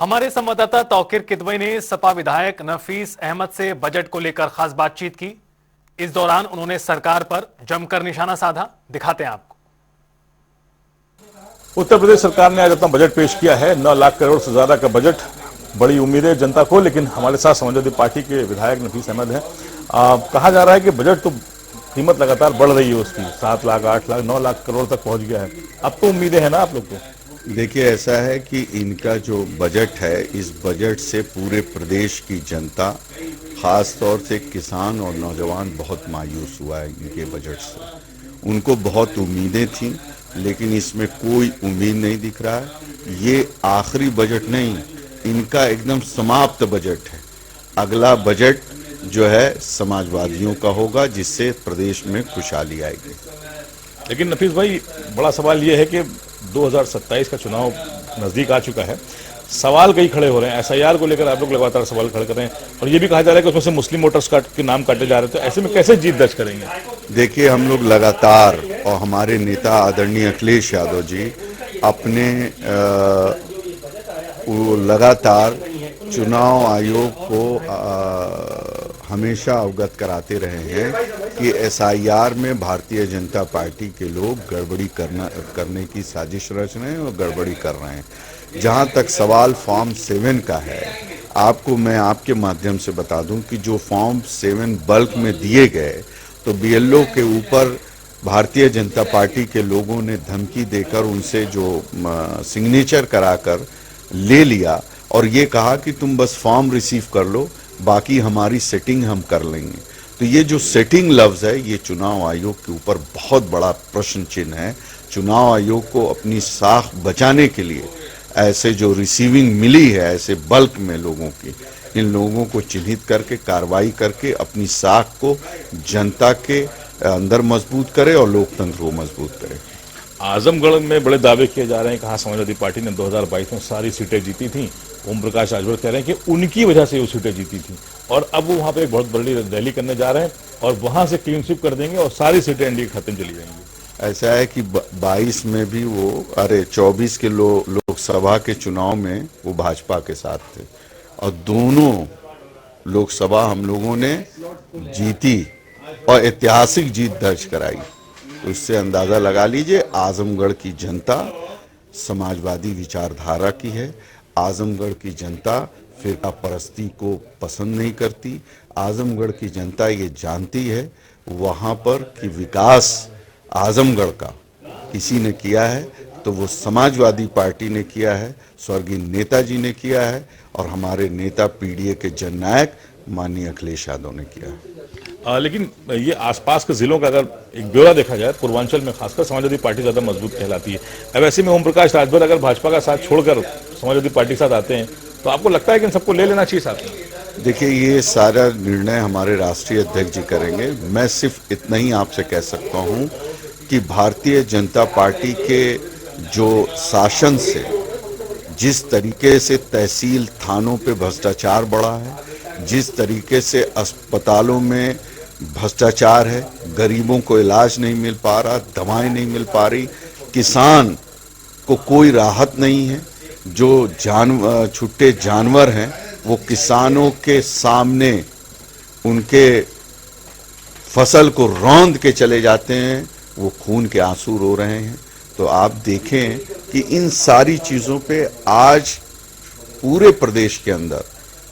हमारे संवाददाता तौकीर किदवई ने सपा विधायक नफीस अहमद से बजट को लेकर खास बातचीत की। इस दौरान उन्होंने सरकार पर जमकर निशाना साधा। दिखाते हैं आपको। उत्तर प्रदेश सरकार ने आज अपना बजट पेश किया है। 9 लाख करोड़ से ज्यादा का बजट। बड़ी उम्मीद है जनता को, लेकिन हमारे साथ समाजवादी पार्टी के विधायक नफीस अहमद हैं। कहा जा रहा है कि बजट तो कीमत लगातार बढ़ रही है उसकी, 7 लाख 8 लाख 9 लाख करोड़ तक पहुंच गया है। अब तो उम्मीदें हैं ना आप लोग को? देखिए, ऐसा है कि इनका जो बजट है, इस बजट से पूरे प्रदेश की जनता, खास तौर से किसान और नौजवान बहुत मायूस हुआ है इनके बजट से। उनको बहुत उम्मीदें थीं, लेकिन इसमें कोई उम्मीद नहीं दिख रहा है। ये आखिरी बजट नहीं, इनका एकदम समाप्त बजट है। अगला बजट जो है समाजवादियों का होगा, जिससे प्रदेश में खुशहाली आएगी। लेकिन नफीस भाई, बड़ा सवाल ये है कि 2027 का चुनाव नजदीक आ चुका है। सवाल कई खड़े हो रहे हैं। एसआईआर को लेकर आप लोग लगातार सवाल खड़े कर रहे हैं, और ये भी कहा जा रहा है कि उसमें से मुस्लिम वोटर्स के नाम काटे जा रहे हैं। तो ऐसे में कैसे जीत दर्ज करेंगे? देखिए, हम लोग लगातार, और हमारे नेता आदरणीय अखिलेश यादव जी अपने वो लगातार चुनाव आयोग को हमेशा अवगत कराते रहे हैं कि एसआईआर में भारतीय जनता पार्टी के लोग गड़बड़ी करने की साजिश रच रहे हैं और गड़बड़ी कर रहे हैं। जहां तक सवाल फॉर्म 7 का है, आपको मैं आपके माध्यम से बता दूं कि जो फॉर्म 7 बल्क में दिए गए, तो बीएलओ के ऊपर भारतीय जनता पार्टी के लोगों ने धमकी देकर उनसे जो सिग्नेचर कराकर ले लिया, और ये कहा कि तुम बस फॉर्म रिसीव कर लो, बाकी हमारी सेटिंग हम कर लेंगे। तो ये जो सेटिंग लफ्ज है, ये चुनाव आयोग के ऊपर बहुत बड़ा प्रश्न चिन्ह है। चुनाव आयोग को अपनी साख बचाने के लिए ऐसे जो रिसीविंग मिली है ऐसे बल्क में लोगों की, इन लोगों को चिन्हित करके कार्रवाई करके अपनी साख को जनता के अंदर मजबूत करे और लोकतंत्र को मजबूत करे। आजमगढ़ में बड़े दावे किए जा रहे हैं। कहा समाजवादी पार्टी ने 2022 में सारी सीटें जीती थी। ओम प्रकाश राजभर कह रहे हैं कि उनकी वजह से वो सीटें जीती थी, और अब वो वहां पे एक बहुत बड़ी रैली करने जा रहे हैं और वहां से क्लीन स्वीप कर देंगे और सारी सीटें एनडीए के खाते में चली जाएंगी। ऐसा है कि 22 में भी वो 24 के लोकसभा के चुनाव में वो भाजपा के साथ थे, और दोनों लोकसभा हम लोगों ने जीती और ऐतिहासिक जीत दर्ज कराई। तो इससे अंदाजा लगा लीजिए, आजमगढ़ की जनता समाजवादी विचारधारा की है। आजमगढ़ की जनता फिरका परस्ती को पसंद नहीं करती। आजमगढ़ की जनता ये जानती है वहाँ पर कि विकास आजमगढ़ का किसी ने किया है तो वो समाजवादी पार्टी ने किया है, स्वर्गीय नेताजी ने किया है, और हमारे नेता पीडीए के जननायक माननीय अखिलेश यादव ने किया है। लेकिन ये आसपास के जिलों का अगर एक ब्यौरा देखा जाए, पूर्वांचल में खासकर समाजवादी पार्टी ज्यादा मजबूत कहलाती है। अब ऐसे में ओम प्रकाश राजभर अगर भाजपा का साथ छोड़कर समाजवादी पार्टी के साथ आते हैं, तो आपको लगता है कि इन सबको ले लेना चाहिए साथ में? देखिए, ये सारा निर्णय हमारे राष्ट्रीय अध्यक्ष जी करेंगे। मैं सिर्फ इतना ही आपसे कह सकता हूं कि भारतीय जनता पार्टी के जो शासन से जिस तरीके से तहसील थानों पे भ्रष्टाचार बढ़ा है, जिस तरीके से अस्पतालों में भ्रष्टाचार है, गरीबों को इलाज नहीं मिल पा रहा, दवाएं नहीं मिल पा रही, किसान को कोई राहत नहीं है, जो छुट्टे जानवर हैं वो किसानों के सामने उनके फसल को रौंद के चले जाते हैं, वो खून के आंसू रो रहे हैं। तो आप देखें कि इन सारी चीजों पे आज पूरे प्रदेश के अंदर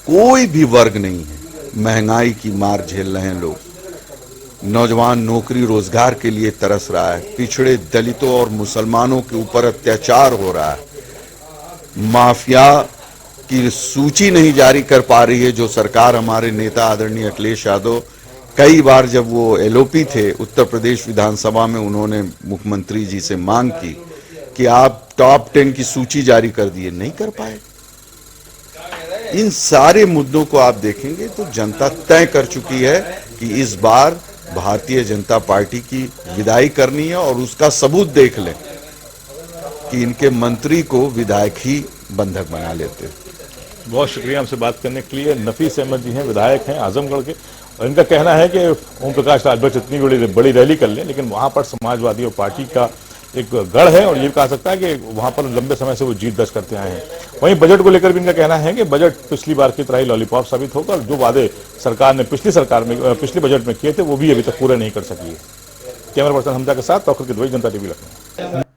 कोई भी वर्ग नहीं है। महंगाई की मार झेल रहे हैं लोग, नौजवान नौकरी रोजगार के लिए तरस रहा है, पिछड़े दलितों और मुसलमानों के ऊपर अत्याचार हो रहा है, माफिया की सूची नहीं जारी कर पा रही है जो सरकार। हमारे नेता आदरणीय अखिलेश यादव कई बार जब वो एलओपी थे उत्तर प्रदेश विधानसभा में, उन्होंने मुख्यमंत्री जी से मांग की कि आप टॉप 10 की सूची जारी कर दिए, नहीं कर पाए। इन सारे मुद्दों को आप देखेंगे तो जनता तय कर चुकी है कि इस बार भारतीय जनता पार्टी की विदाई करनी है, और उसका सबूत देख लें कि इनके मंत्री को विधायक ही बंधक बना लेते हैं। बहुत शुक्रिया हमसे बात करने के लिए। नफीस अहमद जी हैं, विधायक हैं आजमगढ़ के, और इनका कहना है कि ओम प्रकाश राजभर इतनी बड़ी रैली कर लें, लेकिन वहां पर समाजवादी और पार्टी का एक गढ़ है और ये कहा सकता है कि वहां पर लंबे समय से वो जीत दर्ज करते आए हैं। वहीं बजट को लेकर भी इनका कहना है कि बजट पिछली बार की तरह ही लॉलीपॉप साबित होगा और जो वादे सरकार ने पिछले बजट में किए थे वो भी अभी तक पूरे नहीं कर सकी है। कैमरा पर्सन हमजा के साथ तौखर किदवई, जनता टीवी लखनऊ।